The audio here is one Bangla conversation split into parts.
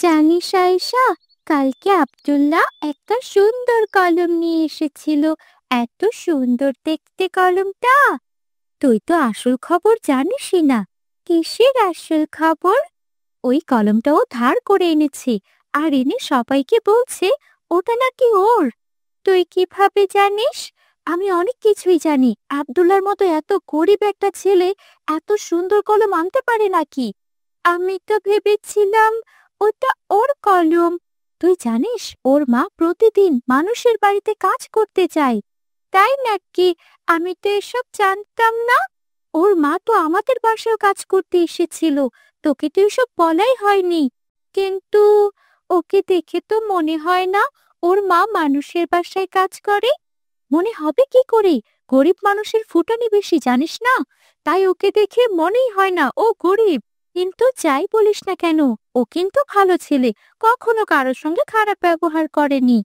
জানিস আয়েশা, কালকে আব্দুল্লাহ একটা সুন্দর কলম নিয়ে এসেছিল। এত সুন্দর দেখতে কলমটা। তুই তো আসল খবর জানিসই না। কিসের আসল খবর? ওই কলমটাও ধার করে এনেছে, আর এনে সবাইকে বলছে ওটা নাকি ওর। তুই কিভাবে জানিস? আমি অনেক কিছুই জানি। আব্দুল্লাহর মতো এত গরিব একটা ছেলে এত সুন্দর কলম আনতে পারে নাকি? আমি তো ভেবেছিলাম ওটা ওর কলম। তুই জানিস ওর মা প্রতিদিন মানুষের বাড়িতে কাজ করতে যায়। তাই নাকি? আমি তো এসব জানতাম না। ওর মা তো আমাদের বাসায় কাজ করতে এসেছিল। তোকে তো এসব বলাই হয়নি। কিন্তু ওকে দেখে তো মনে হয় না ওর মা মানুষের বাসায় কাজ করে। মনে হবে কি করে? গরিব মানুষের ফুটানি বেশি, জানিস না? তাই ওকে দেখে মনেই হয় না ও গরিব। কিন্তু যাই বলিস না কেন, ও কিন্তু ভালো ছেলে। কখনো কারোর সঙ্গে খারাপ ব্যবহার করেনি।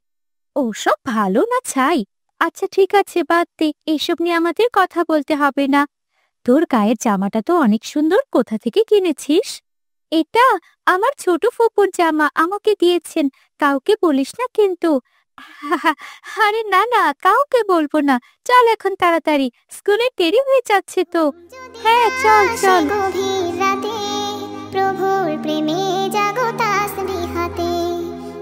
ওসব ভালো না ছাই। আচ্ছা ঠিক আছে, বাদ দে, এসব নিয়ে আমাদের কথা বলতে হবে না। তোর গায়ের জামাটা তো অনেক সুন্দর, কোথা থেকে কিনেছিস? এটা আমার ছোট ফুপুর জামা, আমাকে দিয়েছেন। কাউকে বলিস না কিন্তু। আরে না না, কাউকে বলবো না। চল এখন তাড়াতাড়ি, স্কুলে দেরি হয়ে যাচ্ছে তো। হ্যাঁ চল চল। গভীর রাতে প্রভুর প্রেমে জাগো তাসবিহাতে।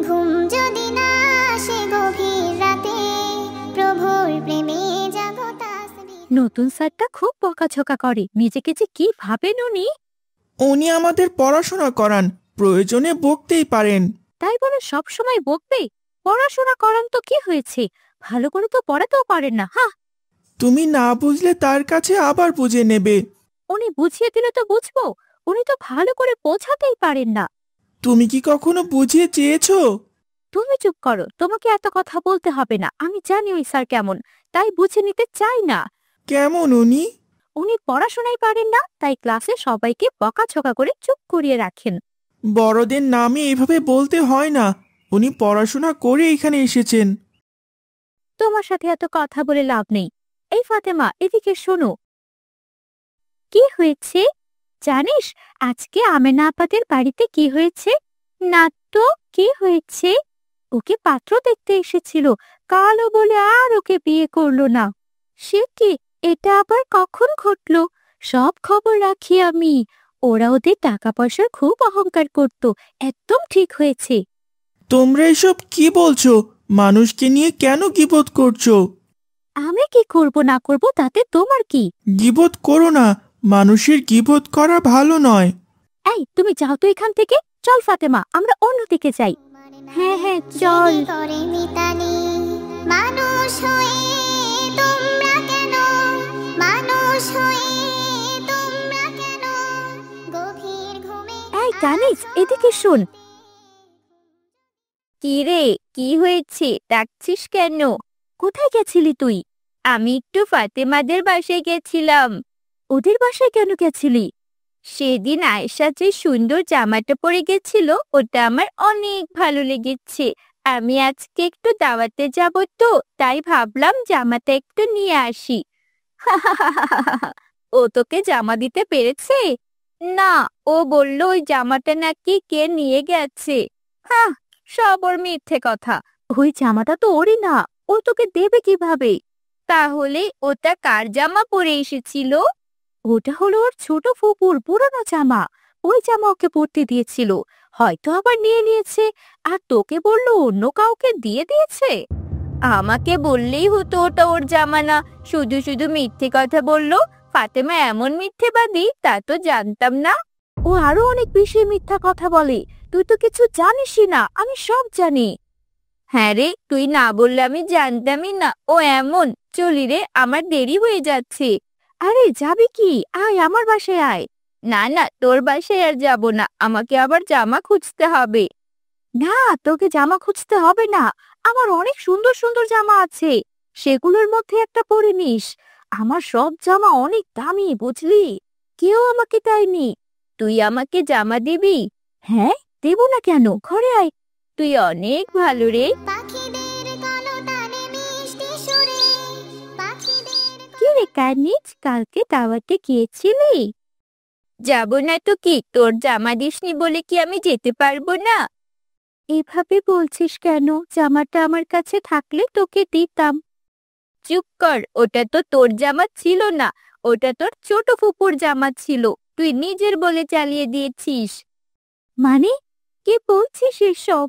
ঘুম যদি না আসে গভীর রাতে প্রভুর প্রেমে জাগো তাসবিহাতে। নতুন স্যারটা খুব বকাঝকা করে, নিজেকে যে কি ভাবেন উনি। উনি আমাদের পড়াশোনা করান, প্রয়োজনে বকতেই পারেন। তাই বলে সব সময় বকবে? পড়াশোনা করান তো কি হয়েছে, ভালো করে তো পড়াতেও পারেন না। হ্যাঁ, তুমি না বুঝলে তার কাছে আবার বুঝে নেবে। উনি বুঝিয়ে দিলে তো বুঝবো, উনি তো ভালো করে বোঝাতেই পারেন না। তুমি কি কখনো বুঝিয়ে চেয়েছো? তুমি চুপ করো, তোমাকে এত কথা বলতে হবে না। আমি জানি ওই স্যার কেমন, তাই বুঝে নিতে চাই না। কেমন উনি? উনি পড়াশোনাই পারেন না, তাই ক্লাসে সবাইকে বকাঝকা করে চুপ করিয়ে রাখেন। বড়দের নামে এভাবে বলতে হয় না। উনি পড়াশোনা করে এখানে এসেছেন। তোমার সাথে এত কথা বলে লাভ নেই। এই ফাতেমা, এদিকে শোনো। কি হয়েছে জানিস? আজকে আমেনা আপাদের বাড়িতে কি হয়েছে? না তো, কি হয়েছে? ওকে পাত্র দেখতে এসেছিল, কালো বলে আর ওকে বিয়ে করলো না। সে কি? এটা আবার কখন ঘটলো? সব খবর রাখি আমি। ওরা ওদের টাকা পয়সার খুব অহংকার করত। একদম ঠিক হয়েছে। তোমরা এসব কি বলছো? মানুষকে নিয়ে কেন গীবত করছো? আমি কি করব না করব তাতে তোমার কি? গীবত করো না। মানুষের গীবত করা ভালো নয়। এই তুমি যাও তো এখান থেকে। চল ফাতেমা, আমরা অন্যদিকে যাই। হ্যাঁ হ্যাঁ চল। করে মিতালি মানুষ হয়ে তোমরা কেন, মানুষ হয়ে তোমরা কেন গভীর ঘুমে। এই কানিজ, এদিকে শোন। কি রে, কি হয়েছে? ডাকছিস কেন? কোথায় গেছিলি তুই? আমি একটু ফাতেমাদের বাসায় গেছিলাম। ওদের বাসায় কেন গেছিলি? সেদিন আয়েশা যে সুন্দর জামাটা পরে গেছিল, ওটা আমার অনেক ভালো লেগেছে। আমি আজকে একটু দাওয়াতে যাব তো, তাই ভাবলাম জামাটা একটু নিয়ে আসি। ও তোকে জামা দিতে পেরেছে? না, ও বলল ওই জামাটা নাকি কে নিয়ে গেছে। হ্যাঁ, সব ওর মিথ্যে কথা। ওই জামাটা তো ওরই না, ও তোকে দেবে কিভাবে? তাহলে ওটা কার জামা পরে এসেছিল? ওটা হলো ওর ছোট ফুপুর পুরনো জামা। ওই জামা ওকে পরতে দিয়েছিল, হয়তো আবার নিয়ে নিয়েছে। আর তোকে বললো অন্য কাউকে দিয়ে দিয়েছে। আমাকে বললেই হতো ওটা ওর জামা না, শুধু শুধু মিথ্যে কথা বললো। ফাতেমা এমন মিথ্যেবাদী, তা তো জানতাম না। ও আরো অনেক বেশি মিথ্যা কথা বলে। তুই তো কিছু জানিসই না, আমি সব জানি। হ্যাঁ রে, তুই না বললে আমি জানতামই না ও এমন। চলি রে, আমার দেরি হয়ে যাচ্ছে। আরে যাবি কি? আয় আমার বাসায় আয়। না না, তোর বাসায় আর যাব না, আমাকে আবার জামা খুঁজতে হবে। না, তোকে জামা খুঁজতে হবে না। আমার অনেক সুন্দর সুন্দর জামা আছে, সেগুলোর মধ্যে একটা পরে নিস। আমার সব জামা অনেক দামি, বুঝলি? কেউ আমাকে দেয়নি। তুই আমাকে জামা দিবি? হ্যাঁ, দেব না কেন? ঘরে আয়। তুই অনেক ভালো রে। পাখিদের কলতানে মিষ্টি সুরে, পাখিদের কি রে কানিজ, কালকে দাওয়াতে গিয়েছিলি? যাব না তো কি, তোর জামা দিসনি বলে কি আমি যেতে পারবো না? এভাবে বলছিস কেন? জামাটা আমার কাছে থাকলে তোকে দিতাম। চুপ কর, ওটা তো তোর জামা ছিল না, ওটা তোর ছোট ফুপুর জামা ছিল। তুই নিজের বলে চালিয়ে দিয়েছিস। মানে কি বলছিস এসব?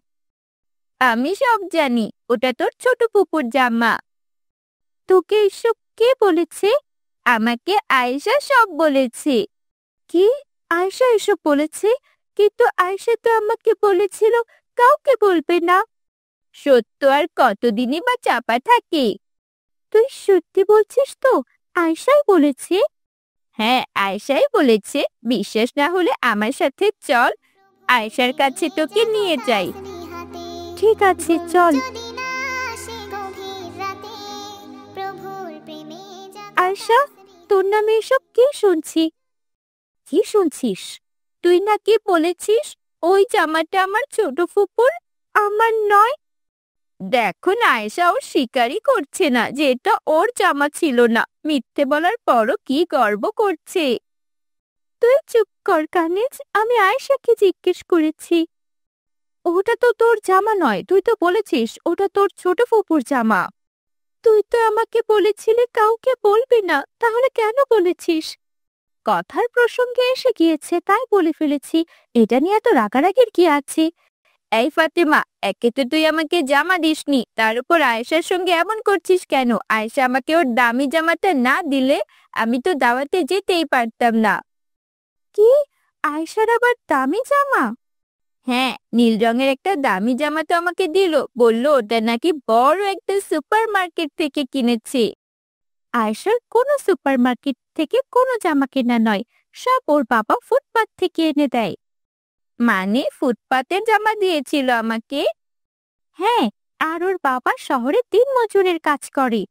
আমি সব জানি, ওটা তোর ছোট ফুপুর জামা। তোকে এসব কে বলেছে? আমাকে আয়েশা সব বলেছে। কি? আয়েশা এসব বলেছে? কিন্তু আয়েশা তো আমাকে বলেছিল কাউকে বলবে না। সত্য আর কতদিনই বা চাপা থাকে? তুই সত্যি বলছিস তো? আয়েশাই বলেছে? হ্যাঁ, আয়েশাই বলেছে। বিশ্বাস না হলে আমার সাথে চল, আয়েশার কাছে তোকে নিয়ে যাই। ঠিক আছে, চল। যদি না আসে গভীর রাতে, প্রভুর প্রেমে আয়েশা, তোর নামে এসব কি শুনছি? কি শুনছিস? তুই নাকি বলেছিস ওই জামাটা আমার ছোট ফুপুর, আমার নয়। দেখো না, আয়েশা ওর স্বীকারই করছে না যে এটা ওর জামা ছিল না। মিথ্যে বলার পরও কি গর্ব করছে। তুই চুপ কর কানিজ, আমি আয়েশাকে জিজ্ঞেস করেছি। ওটা তো তোর জামা নয়, তুই তো বলেছিস ওটা তোর ছোট ফুপুর জামা। তুই তো আমাকে বলেছিলি কাউকে বলবি না, তাহলে কেন বলেছিস? কথার প্রসঙ্গে এসে গিয়েছে তাই বলে ফেলেছি। এটা নিয়ে এত রাগারাগির কি আছে? এই ফাতেমা, একে তো তুই আমাকে জামা দিসনি, তার উপর আয়েশার সঙ্গে এমন করছিস কেন? আয়েশা আমাকে ওর দামি জামাটা না দিলে আমি তো দাওয়াতে যেতেই পারতাম না। কি? আয়েশার আবার দামি জামা? হ্যাঁ, নীল রঙের একটা দামি জামা তো আমাকে দিল, বলল ওটা নাকি বড় একটা সুপার মার্কেট থেকে কিনেছে। আয়েশার কোনো সুপার মার্কেট থেকে কোনো জামা কেনা নয়, সব ওর বাবা ফুটপাত থেকে এনে দেয়। মানে ফুটপাতের জামা দিয়েছিল আমাকে? হ্যাঁ, আর ওর বাবা শহরে দিনমজুরের কাজ করে।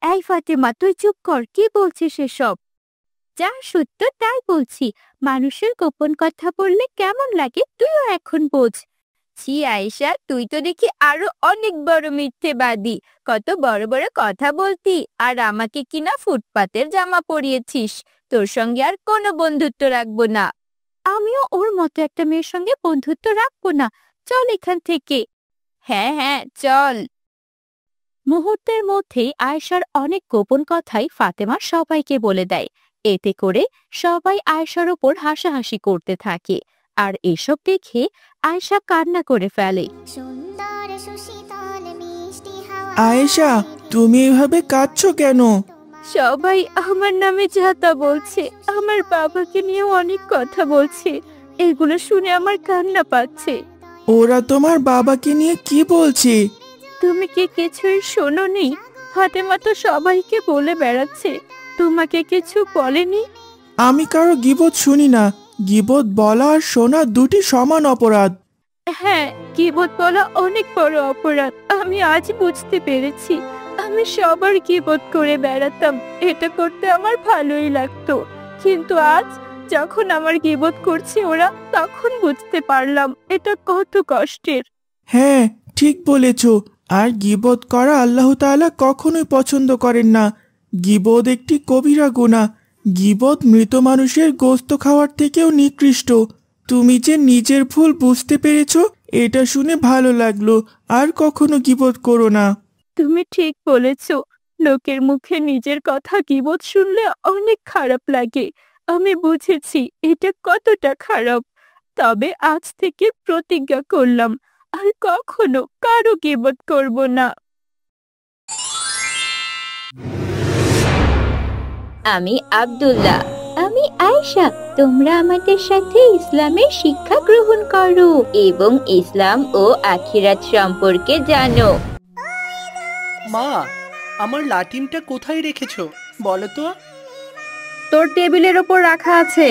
এই ফাতেমা, তুই চুপ কর, কি বলছিস এসব? যা সত্য তাই বলছি। মানুষের গোপন কথা বললে কেমন লাগে তুইও এখন বোঝ। ছি আয়েশা, তুই তো দেখি আরো অনেক বড় মিথ্যেবাদী। কত বড় বড় কথা বলতি, আর আমাকে কিনা ফুটপাতের জামা পরিয়েছিস। তোর সঙ্গে আর কোনো বন্ধুত্ব রাখবো না। আমিও ওর মতো একটা মেয়ের সঙ্গে বন্ধুত্ব রাখবো না। চল এখান থেকে। হ্যাঁ হ্যাঁ, চল। মুহূর্তের মধ্যেই আয়েশার অনেক গোপন কথাই ফাতেমা সবাইকে বলে দেয়। এতে করে সবাই আয়েশার ওপর হাসাহাসি করতে থাকে, আর এসব দেখে আয়েশা কান্না করে ফেলে। সুন্দর সুশীতল মিষ্টি হাওয়া আয়েশা, তুমি এভাবে কাঁদছো কেন? সবাই আমার নামে যা তা বলছে, আমার বাবাকে নিয়ে অনেক কথা বলছে। এগুলো শুনে আমার কান্না পাচ্ছে। ওরা তোমার বাবাকে নিয়ে কি বলছে? তুমি কি কিছুই শোনোনি? ফাতেমা তো সবাইকে বলে বেড়াচ্ছে। তোমাকে কিছু বলেনি? আমি কারো গীবত শুনি না। গীবত বলা আর শোনা দুটি সমান অপরাধ। হ্যাঁ, গীবত বলা অনেক বড় অপরাধ। আমি আজ বুঝতে পেরেছি। আমি সবার গীবত করে বেড়াতাম, এটা করতে আমার ভালোই লাগতো। কিন্তু আজ যখন আমার গীবত করছে ওরা, তখন বুঝতে পারলাম এটা কত কষ্টের। হ্যাঁ, ঠিক বলেছ। আর গীবত করা আল্লাহ তাআলা কখনোই পছন্দ করেন না। গীবত একটি কবিরা গুনাহ। গীবত মৃত মানুষের গোশত খাওয়ার থেকেও নিকৃষ্ট। তুমি যে নিজের ভুল বুঝতে পেরেছো, এটা শুনে ভালো লাগলো। আর কখনো গীবত করো না। তুমি ঠিক বলেছ। লোকের মুখে নিজের কথা গীবত শুনলে অনেক খারাপ লাগে। আমি বুঝেছি এটা কতটা খারাপ। তবে আজ থেকে প্রতিজ্ঞা করলাম আর কখনো কারো গীবত করব না। আমি আব্দুল্লাহ। আমি আয়েশা। তোমরা আমাদের সাথে ইসলামের শিক্ষা গ্রহণ করো এবং ইসলাম ও আখিরাত সম্পর্কে জানো। মা, আমার লাটিমটা কোথায় রেখেছো বলো তো? তোর টেবিলের ওপর রাখা আছে।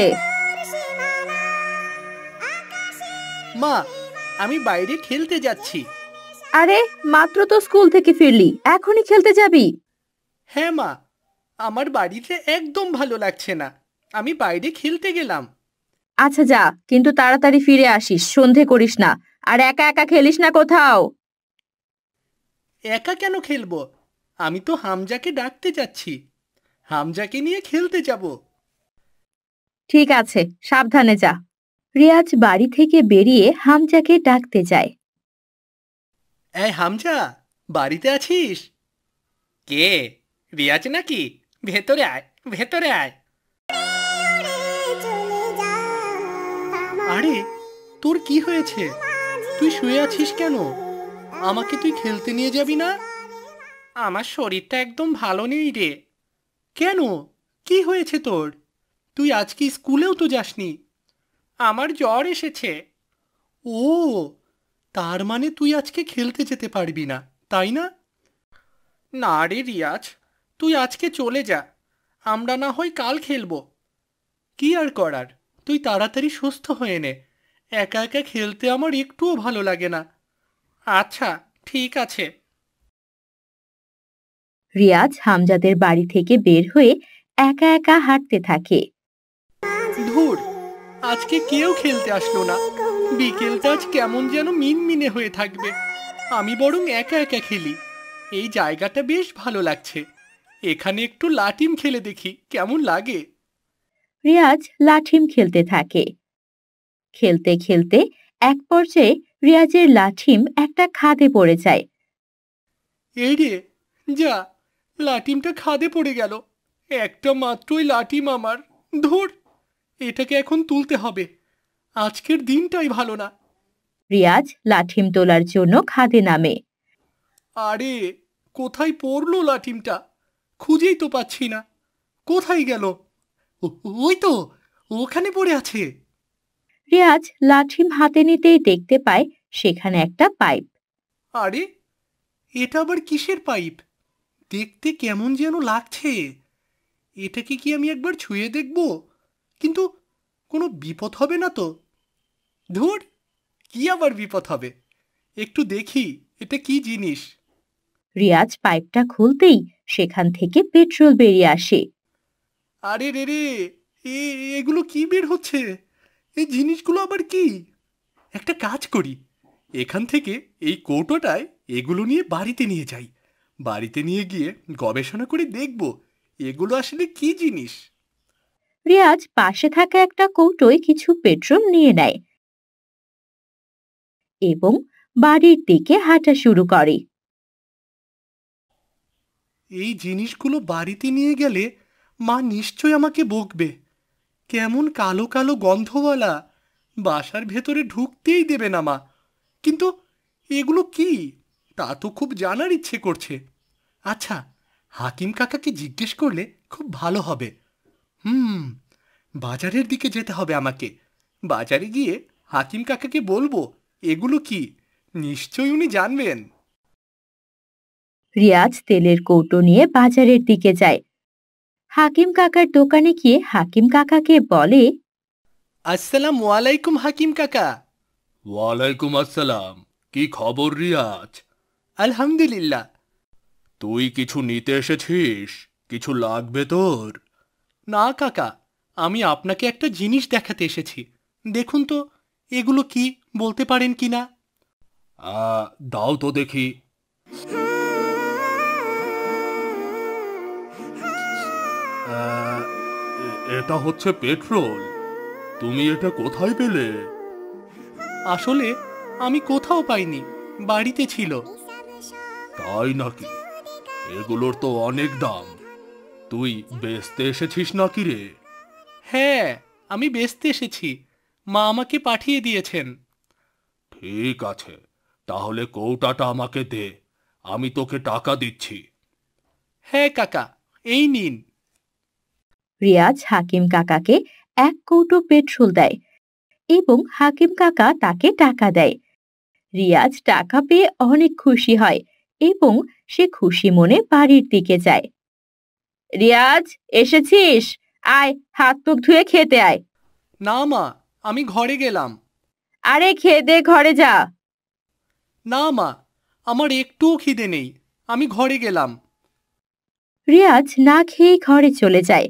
মা, আমি বাইরে খেলতে যাচ্ছি। আরে, মাত্র তো স্কুল থেকে ফিরলি, এখনই খেলতে যাবি? হ্যাঁ মা, আমার বাড়িতে একদম ভালো লাগছে না, আমি বাইরে খেলতে গেলাম। আচ্ছা যা, কিন্তু তাড়াতাড়ি ফিরে আসিস, সন্ধে করিস না। আর একা একা খেলিস না কোথাও। একা কেন খেলবো? আমি তো হামজাকে ডাকতে যাচ্ছি। হামজাকে নিয়ে খেলতে যাব। ঠিক আছে, সাবধানে যা। রিয়াজ বাড়ি থেকে বেরিয়ে হামজাকে ডাকতে যায়। এই হামজা, বাড়িতে আছিস? কে, রিয়াজ নাকি? ভেতরে আয়, ভেতরে আয়। আরে, তোর কি হয়েছে? তুই শুয়ে আছিস কেন? আমাকে তুই খেলতে নিয়ে যাবি না? আমার শরীরটা একদম ভালো নেই রে। কেন, কি হয়েছে তোর? তুই আজকে স্কুলেও তো যাসনি। আমার জ্বর এসেছে। ও, তার মানে তুই আজকে খেলতে যেতে পারবি না, তাই না? না রে রিয়াজ, তুই আজকে চলে যা। আমরা না হয় কাল খেলবো। কি আর করার, তুই তাড়াতাড়ি সুস্থ হয়ে নে। একা একা খেলতে আমার একটুও ভালো লাগে না। আচ্ছা, ঠিক আছে। রিয়াজ হামজাদের বাড়ি থেকে বের হয়ে একা একা হাঁটতে থাকে। ধুর, আজকে কেউ খেলতে আসলো না। বিকেলটা আজ কেমন যেন মিনমিনে হয়ে থাকবে। আমি বরং একা একা খেলি। এই জায়গাটা বেশ ভালো লাগছে। এখানে একটু লাটিম খেলে দেখি কেমন লাগে। রিয়াজ লাঠিম খেলতে থাকে। খেলতে খেলতে এক পর্যায়ে রিয়াজের লাঠিম একটা খাদে পড়ে যায়। এই রে, যা, লাটিমটা খাদে পড়ে গেল। একটা মাত্রই লাটিম আমার। ধুর, এটাকে এখন তুলতে হবে। আজকের দিনটাই ভালো না। রিয়াজ লাঠিম তোলার জন্য খাদে নামে। আরে, কোথায় পড়লো লাঠিমটা? খুঁজেই তো পাচ্ছি না। কোথায় গেল? ওই তো, ওখানে পড়ে আছে। রিয়াজ লাঠিম হাতে নিতেই দেখতে পায় সেখানে একটা পাইপ। আরে, এটা আবার কিসের পাইপ? দেখতে কেমন যেন লাগছে। এটাকে কি আমি একবার ছুঁয়ে দেখব? কিন্তু কোনো বিপদ হবে না তো? ধুর, কি আবার বিপদ হবে? একটু দেখি এটা কি জিনিস। রিয়াজ পাইপটা খুলতেই সেখান থেকে পেট্রোল বেরিয়ে আসে। আরে রে রে, এগুলো কি বের হচ্ছে? এই জিনিসগুলো আবার কি? একটা কাজ করি, এখান থেকে এই কৌটোটায় এগুলো নিয়ে বাড়িতে নিয়ে যাই। বাড়িতে নিয়ে গিয়ে গবেষণা করে দেখব এগুলো আসলে কি জিনিস। রিয়াজ পাশে থাকা একটা কৌটোয় কিছু পেট্রোল নিয়ে নেয় এবং বাড়ির দিকে হাঁটা শুরু করে। এই জিনিসগুলো বাড়িতে নিয়ে গেলে মা নিশ্চয় আমাকে বকবে। কেমন কালো কালো গন্ধওয়ালা, বাসার ভেতরে ঢুকতেই দেবে না মা। কিন্তু এগুলো কি, তা তো খুব জানার ইচ্ছে করছে। আচ্ছা, হাকিম কাকাকে জিজ্ঞেস করলে খুব ভালো হবে। বাজারের দিকে যেতে হবে আমাকে। বাজারে গিয়ে হাকিম কাকাকে বলবো এগুলো কি, নিশ্চয়ই উনি জানবেন। রিয়াজ তেলের কৌটো নিয়ে বাজারের দিকে যায়। হাকিম কাকার দোকানে গিয়ে হাকিম কাকাকে বলে, আসসালামু আলাইকুম হাকিম কাকা। ওয়ালাইকুম আসসালাম। কি খবর রিয়াজ? আলহামদুলিল্লাহ। তুই কিছু নিতে এসেছিস? কিছু লাগবে তোর? না কাকা, আমি আপনাকে একটা জিনিস দেখাতে এসেছি। দেখুন তো, এগুলো কি, বলতে পারেন কি না? দাও তো দেখি। এটা হচ্ছে পেট্রোল। তুমি এটা কোথায় পেলে? আসলে আমি কোথাও পাইনি, বাড়িতে ছিল। তাই নাকি? এগুলোর তো অনেক দাম। তুই বেচতে এসেছিস নাকি রে? হ্যাঁ, আমি বেচতে এসেছি। মা আমাকে পাঠিয়ে দিয়েছেন। ঠিক আছে, তাহলে কৌটাটা আমাকে দে, আমি তোকে টাকা দিচ্ছি। হ্যাঁ কাকা, এই নিন। রিয়াজ হাকিম কাকাকে এক কৌটো পেট্রোল দেয় এবং হাকিম কাকা তাকে টাকা দেয়। রিয়াজ টাকা পেয়ে অনেক খুশি হয় এবং সে খুশি মনে বাড়ির দিকে যায়। রিয়াজ, এসেছিস? আয়, হাত মুখ ধুয়ে খেতে আয়। না মা, আমি ঘরে গেলাম। আরে খেয়ে দে, ঘরে যা। না মা, আমার একটুও খিদে নেই, আমি ঘরে গেলাম। রিয়াজ না খেয়ে ঘরে চলে যায়।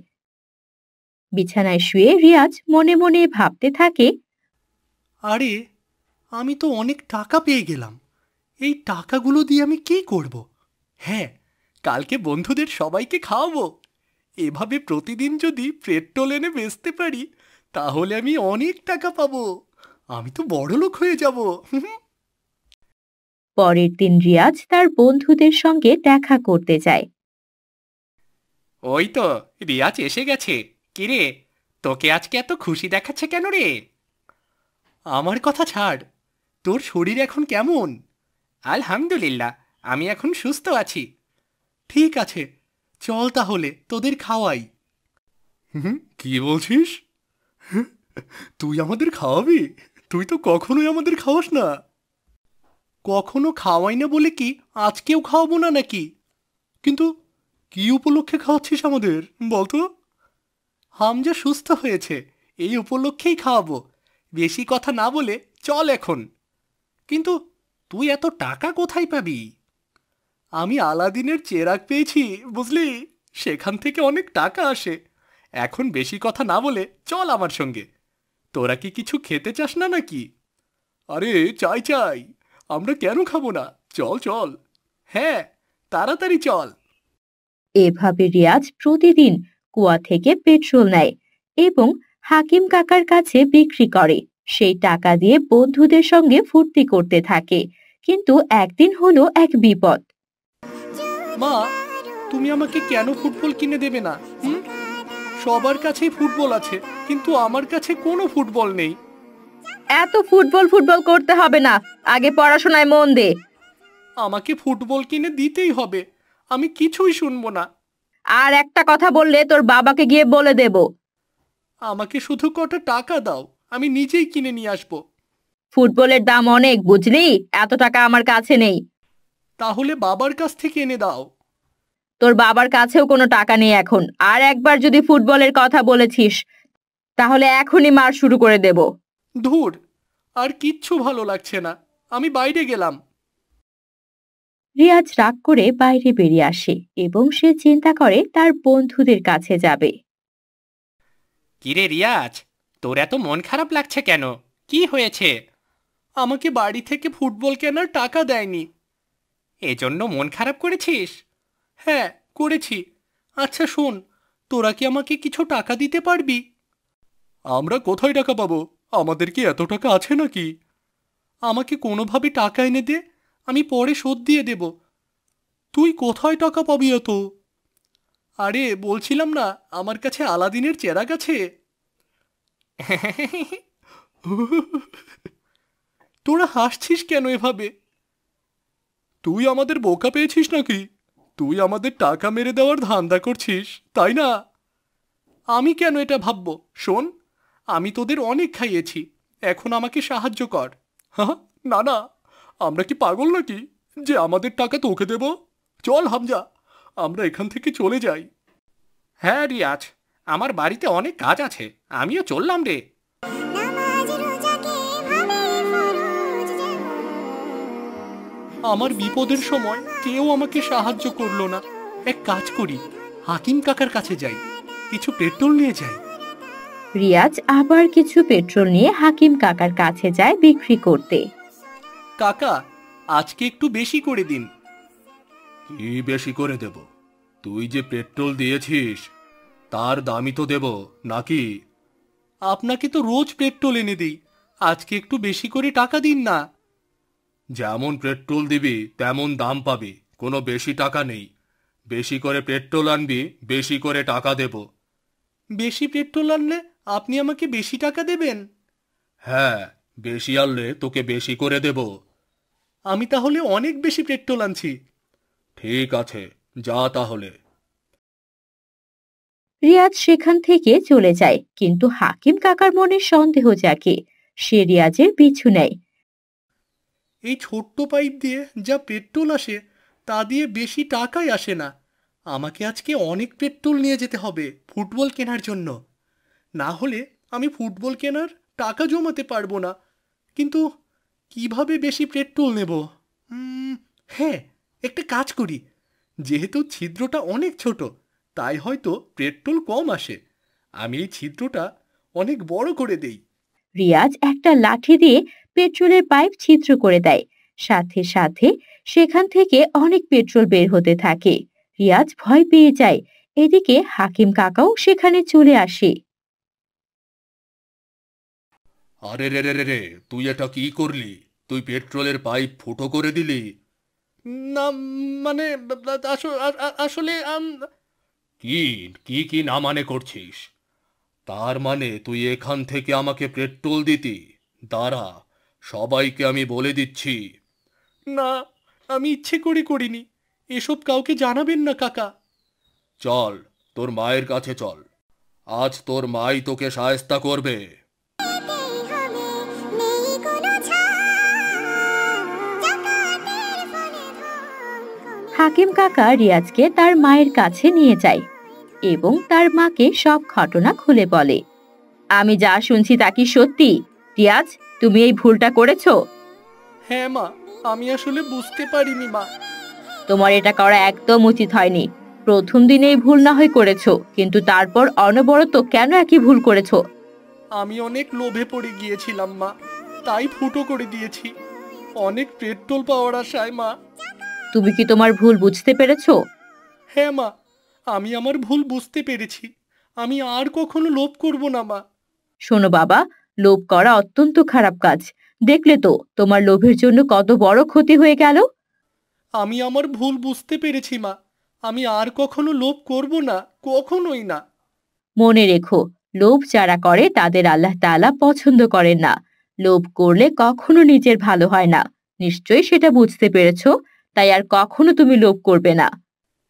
বিছানায় শুয়ে রিয়াজ মনে মনে ভাবতে থাকে, আরে, আমি তো অনেক টাকা পেয়ে গেলাম। এই টাকাগুলো দিয়ে আমি কি করব? হ্যাঁ, কালকে বন্ধুদের সবাইকে খাওয়াবো। এভাবে প্রতিদিন যদি পেট্রোল এনে বেচতে পারি, তাহলে আমি অনেক টাকা পাবো। আমি তো বড়লোক হয়ে যাব। পরের দিন রিয়াজ তার বন্ধুদের সঙ্গে দেখা করতে যায়। ওই তো রিয়াজ এসে গেছে। কিরে, তোকে আজকে এত খুশি দেখাচ্ছে কেন রে? আমার কথা ছাড়, তোর শরীর এখন কেমন? আলহামদুলিল্লাহ, আমি এখন সুস্থ আছি। ঠিক আছে, চল তাহলে তোদের খাওয়াই। কি বলছিস? তুই আমাদের খাওয়াবি? তুই তো কখনোই আমাদের খাওয়াস না। কখনো খাওয়াই না বলে কি আজকেও খাওয়াবো না নাকি? কিন্তু কি উপলক্ষে খাওয়াচ্ছিস আমাদের বলতো? হামজা সুস্থ হয়েছে, এই উপলক্ষেই খাওয়াবো। বেশি কথা না বলে চল এখন। কিন্তু তুই এত টাকা কোথায় পাবি? আমি আলাদিনের চেরাগ পেয়েছি, বুঝলি? সেখান থেকে অনেক টাকা আসে। এখন বেশি কথা না বলে চল আমার সঙ্গে। তোরা কি কিছু খেতে চাস না নাকি? আরে চাই চাই, আমরা কেন খাবো না? চল চল, হ্যাঁ তাড়াতাড়ি চল। এভাবে রিয়াজ প্রতিদিন কুয়া থেকে পেট্রোল নেয় এবং হাকিম কাকার কাছে বিক্রি করে। সেই টাকা দিয়ে বন্ধুদের সঙ্গে ফুর্তি করতে থাকে। কিন্তু একদিন হলো এক বিপদ। মা, তুমি আমাকে কেন ফুটবল কিনে দেবে না? সবার কাছেই ফুটবল আছে, কিন্তু আমার কাছে কোনো ফুটবল নেই। এত ফুটবল ফুটবল করতে হবে না, আগে পড়াশোনায় মন দে। আমাকে ফুটবল কিনে দিতেই হবে, আমি কিছুই শুনবো না। আর একটা কথা বললে তোর বাবাকে গিয়ে বলে দেব। আমাকে শুধু কটা টাকা দাও, আমি নিজেই কিনে নিয়ে আসবো। ফুটবলের দাম অনেক, বুঝলি? এত টাকা আমার কাছে নেই। তাহলে বাবার কাছ থেকে এনে দাও। তোর বাবার কাছেও কোনো টাকা নেই এখন। আর একবার যদি ফুটবলের কথা বলেছিস তাহলে এখনই মার শুরু করে দেব। ধুর, আর কিচ্ছু ভালো লাগছে না, আমি বাইরে গেলাম। রিয়াজ রাগ করে বাইরে বেরিয়ে আসে এবং সে চিন্তা করে তার বন্ধুদের কাছে যাবে। কিরে রিয়াজ, তোর এত মন খারাপ লাগছে কেন? কি হয়েছে? আমাকে বাড়ি থেকে ফুটবল কেনার টাকা দেয়নি, এজন্য মন খারাপ করেছিস? হ্যাঁ করেছি। আচ্ছা শোন, তোরা কি আমাকে কিছু টাকা দিতে পারবি? আমরা কোথায় টাকা পাবো? আমাদের কি এত টাকা আছে নাকি? আমাকে কোনোভাবে টাকা এনে দে, আমি পরে শোধ দিয়ে দেব। তুই কোথায় টাকা পাবি এত? আরে বলছিলাম না, আমার কাছে আলাদিনের চেরাগ আছে। তোরা হাসছিস কেন এভাবে? তুই আমাদের বোকা পেয়েছিস নাকি? তুই আমাদের টাকা মেরে দেওয়ার ধান্দা করছিস, তাই না? আমি কেন এটা ভাববো? শোন, আমি তোদের অনেক খাইয়েছি, এখন আমাকে সাহায্য কর। হ্যাঁ, না না, আমরা কি পাগল নাকি যে আমাদের টাকা তোকে দেব? চল হামজা, আমরা এখান থেকে চলে যাই। হ্যাঁ রিয়াজ, আমার বাড়িতে অনেক কাজ আছে, আমিও চললাম রে। নামাজ রোজাকে ভাবে ফরজ যেমন, আমার বিপদের সময় কেউ আমাকে সাহায্য করলো না। এক কাজ করি, হাকিম কাকার কাছে যাই, কিছু পেট্রোল নিয়ে যাই। রিয়াজ আবার কিছু পেট্রোল নিয়ে হাকিম কাকার কাছে যায় বিক্রি করতে। কাকা, আজকে একটু বেশি করে দিন। কি বেশি করে দেব? তুই যে পেট্রোল দিয়েছিস তার দামই তো দেব নাকি? আপনাকে তো রোজ পেট্রোল এনে দিই, আজকে একটু বেশি করে টাকা দিন না। যেমন পেট্রোল দিবি তেমন দাম পাবি, কোনো বেশি টাকা নেই। বেশি করে পেট্রোল আনবি, বেশি করে টাকা দেব। বেশি পেট্রোল আনলে আপনি আমাকে বেশি টাকা দেবেন? হ্যাঁ, বেশি আনলে তোকে বেশি করে দেব। আমি তাহলে অনেক বেশি পেট্রোল আনছি। ঠিক আছে, যা তাহলে। রিয়াজ সেখান থেকে চলে যায়, কিন্তু হাকিম কাকার মনে সন্দেহ জাগে। সে রিয়াজের পিছু নেয়। এই ছোট্ট পাইপ দিয়ে যা পেট্রোল আসে তা দিয়ে বেশি টাকাই আসে না। আমাকে আজকে অনেক পেট্রোল নিয়ে যেতে হবে ফুটবল কেনার জন্য, না হলে আমি ফুটবল কেনার টাকা জমাতে পারবো না। কিন্তু কিভাবে বেশি পেট্রোল নেব? হ্যাঁ, একটা কাজ করি, যেহেতু ছিদ্রটা অনেক ছোট তাই হয়তো পেট্রোল কম আসে। আমি এই ছিদ্রটা অনেক বড় করে দেই। রিয়াজ একটা লাঠি দিয়ে পেট্রোলের পাইপ ছিদ্র করে দেয়। সাথে সাথে সেখান থেকে অনেক পেট্রোল বের হতে থাকে। রিয়াজ ভয় পেয়ে যায়। এদিকে হাকিম কাকাও সেখানে চলে আসে। আরে রে রে রে রে, তুই এটা কি করলি? তুই পেট্রোলের পাইপ ফুটো করে দিলি? না মানে আসলে কি কি কি না মানে করছিস? তার মানে তুই এখান থেকে আমাকে পেট্রোল দিতি? দাঁড়া, সবাইকে আমি বলে দিচ্ছি। না, আমি ইচ্ছে করে করিনি। এসব কাউকে জানাবেন না কাকা। চল, তোর মায়ের কাছে চল। আজ তোর মাই তোকে শায়েস্তা করবে। নেই কোনো ছাড়, জাকাতের ফলে ধন কমে। হাকিম কাকা রিয়াজকে তার মায়ের কাছে নিয়ে যায় এবং তার মাকে সব ঘটনা খুলে বলে। আমি যা শুনছি তা কি সত্যি? রিয়াজ, তুমি এই ভুলটা করেছো? হ্যাঁ মা, আমি আসলে বুঝতে পারিনি মা। তোমার এটা করা একদম উচিত হয়নি। প্রথম দিনে এই ভুল না হয় করেছো, কিন্তু তারপর অনবরত কেন একই ভুল করেছো? আমি অনেক লোভে পড়ে গিয়েছিলাম মা, তাই ফুটো করে দিয়েছি। অনেক পেট্রোল পাওয়ার আশায় মা। তুমি কি তোমার ভুল বুঝতে পেরেছো? হ্যাঁ মা, আমি আমার ভুল বুঝতে পেরেছি। আমি আর কখনো লোভ করব না মা। শোনো বাবা, লোভ করা অত্যন্ত খারাপ কাজ। দেখলে তো তোমার লোভের জন্য কত বড় ক্ষতি হয়ে গেল। আমি আমার ভুল বুঝতে পেরেছি মা। আমি আর কখনো লোভ করব না, কখনোই না। মনে রেখো, লোভ যারা করে তাদের আল্লাহ তাআলা পছন্দ করেন না। লোভ করলে কখনো নিজের ভালো হয় না। নিশ্চয়ই সেটা বুঝতে পেরেছো, তাই আর কখনো তুমি লোভ করবে না।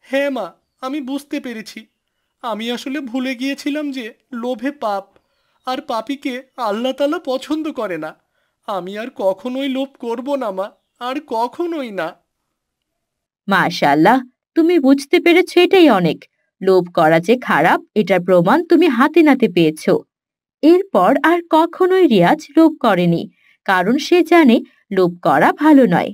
হ্যাঁ মা, আমি বুঝতে পেরেছি। আমি আসলে ভুলে গিয়েছিলাম যে লোভে পাপ, আর পাপীকে আল্লাহ তাআলা পছন্দ করে না। আমি আর কখনোই লোভ করব না মা, আর কখনোই না। মাশাআল্লাহ, তুমি বুঝতে পেরেছো, এটাই অনেক। লোভ করা যে খারাপ এটার প্রমাণ তুমি হাতে নাতে পেয়েছো। এরপর আর কখনোই রিয়াজ লোভ করেনি, কারণ সে জানে লোভ করা ভালো নয়।